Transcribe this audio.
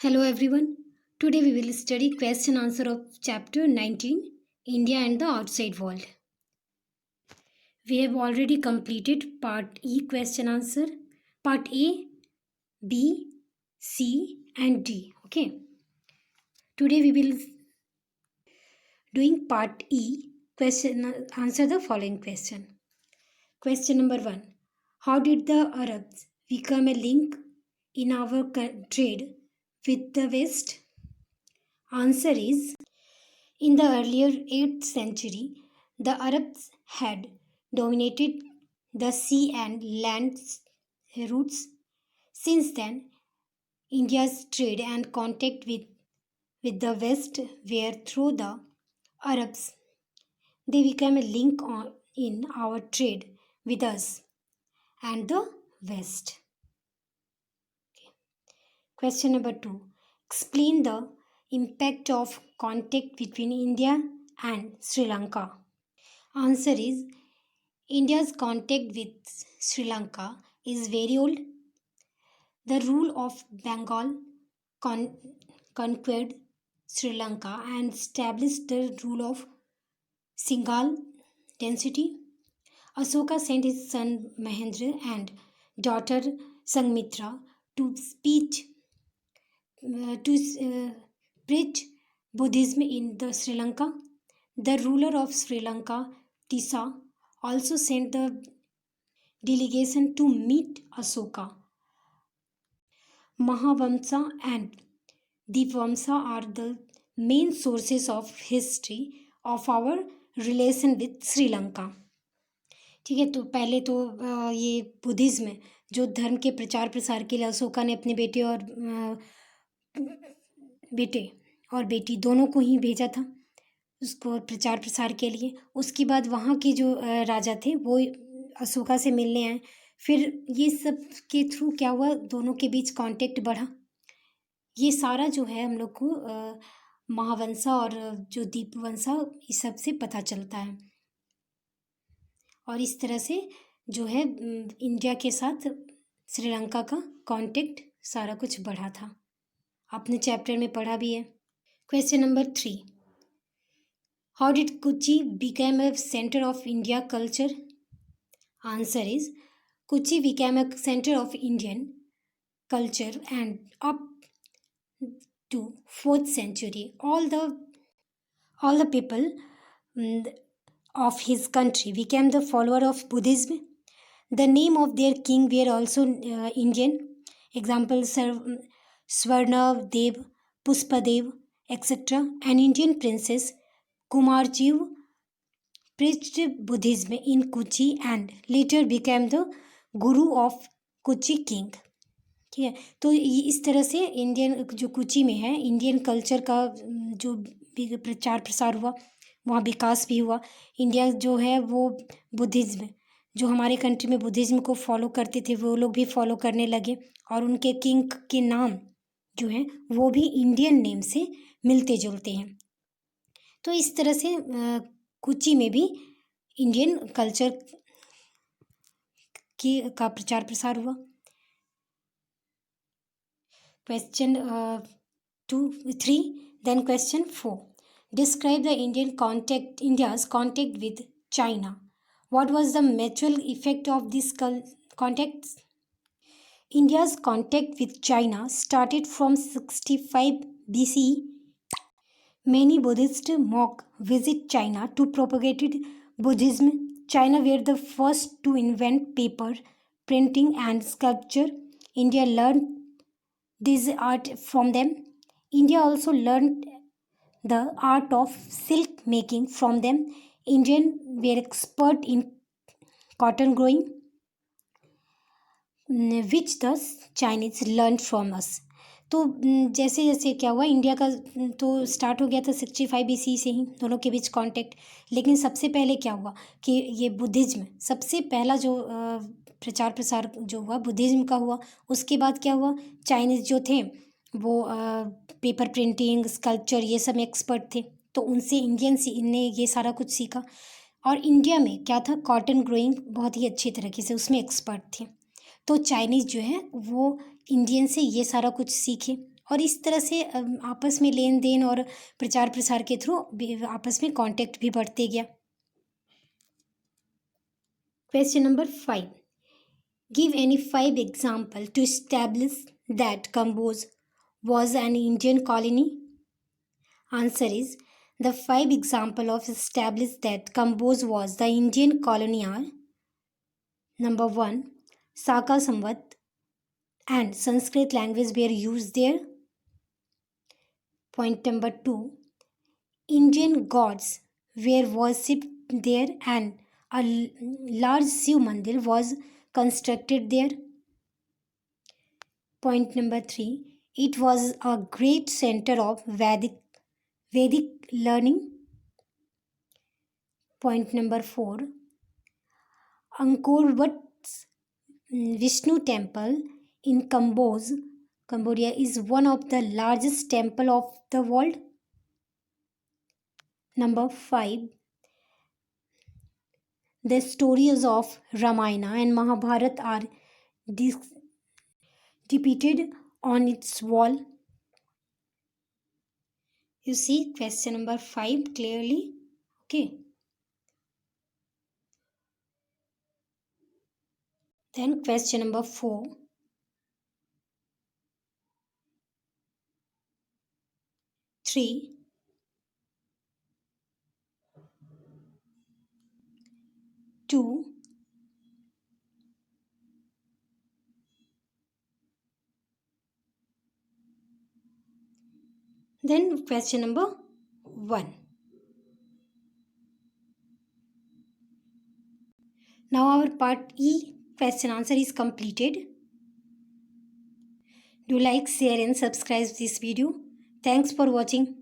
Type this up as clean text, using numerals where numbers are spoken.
Hello everyone. Today we will study question answer of chapter 19 India and the outside world. We have already completed part E question answer, part A, B, C and D. Okay. Today we will doing part E question answer the following question. Question number 1. How did the Arabs become a link in our trade with the West? Answer is in the earlier 8th century, the Arabs had dominated the sea and land routes. Since then, India's trade and contact with the West were through the Arabs. They became a link in our trade with us and the West. Question number 2. Explain the impact of contact between India and Sri Lanka. Answer is India's contact with Sri Lanka is very old. The rule of Bengal conquered Sri Lanka and established the rule of Singal dynasty. Ashoka sent his son Mahendra and daughter Sanghmitra to preach Buddhism in the Sri Lanka. The ruler of Sri Lanka, Tissa, also sent the delegation to meet Ashoka. Mahavamsa and Deepvamsa are the main sources of history of our relation with Sri Lanka. ठीक है, तो पहले तो ये Buddhism है जो धर्म के प्रचार प्रसार के लिए अशोका ने अपने बेटे और बेटी दोनों को ही भेजा था उसको प्रचार प्रसार के लिए। उसके बाद वहाँ के जो राजा थे वो अशोका से मिलने आए। फिर ये सब के थ्रू क्या हुआ, दोनों के बीच कांटेक्ट बढ़ा। ये सारा जो है हम लोग को महावंशा और जो दीपवंशा इस सब से पता चलता है। और इस तरह से जो है इंडिया के साथ श्रीलंका का कांटेक्ट सारा कुछ बढ़ा था। आपने चैप्टर में पढ़ा भी है। Question number 3. How did Kochi become a center of India culture? Answer is Kochi became a center of Indian culture and up to 4th century all the people of his country became the follower of Buddhism. The name of their king were also Indian. Example Swarna Dev, Puspadev, etc. An Indian princess Kumarjiv preached Buddhism in Kochi and later became the guru of Kochi king. ठीक है, तो इस तरह से Indian जो कोची में है Indian culture का जो प्रचार प्रसार हुआ, वहाँ विकास भी हुआ। इंडिया जो है वो बुद्धिज़्म जो हमारे कंट्री में बुद्धिज़्म को फॉलो करते थे वो लोग भी फॉलो करने लगे और उनके किंग के नाम जो हैं वो भी इंडियन नेम से मिलते जुलते हैं। तो इस तरह से कोची में भी इंडियन कल्चर का प्रचार प्रसार हुआ। Question 3. Then question 4. Describe the India's contact with China. What was the mutual effect of this contacts? India's contact with China started from 65 BCE. Many Buddhist monks visit China to propagate Buddhism. China were the first to invent paper, printing and sculpture. India learned this art from them. India also learned the art of silk making from them. Indians were expert in cotton growing, which the Chinese learned from us. तो जैसे जैसे क्या हुआ India का तो start हो गया था 65 BC से ही दोनों के बीच कांटेक्ट। लेकिन सबसे पहले क्या हुआ कि ये बुद्धिज़्म सबसे पहला जो प्रचार प्रसार जो हुआ बुद्धिज़्म का हुआ। उसके बाद क्या हुआ, चाइनीज़ जो थे वो पेपर प्रिंटिंग स्कल्पचर ये सब एक्सपर्ट थे तो उनसे इंडियंस ने ये सारा कुछ सीखा। और इंडिया में क्या था, कॉटन ग्रोइंग बहुत ही अच्छी तरीके से उसमें एक्सपर्ट थे। तो चाइनीज़ जो है वो इंडियन से ये सारा कुछ सीखे और इस तरह से आपस में लेन देन और प्रचार प्रसार के थ्रू आपस में कांटेक्ट भी बढ़ते गया। Question number 5, give any 5 example to establish that Kamboj was an Indian colony. Answer is, the 5 example of establish that Kamboj was the Indian colony are: number 1, Saka Samvat and Sanskrit language were used there. Point number 2, Indian gods were worshipped there and a large Shiv Mandir was constructed there. Point number 3, it was a great center of Vedic learning. Point number 4, Angkor Wat's Vishnu temple in Cambodia is one of the largest temple of the world. Number 5, the stories of Ramayana and Mahabharata are depicted on its wall. You see question number 5 clearly. Okay. Then question number 4. 3. 2. Then question number 1. Now our part E question answer is completed. Do like, share and subscribe this video. Thanks for watching.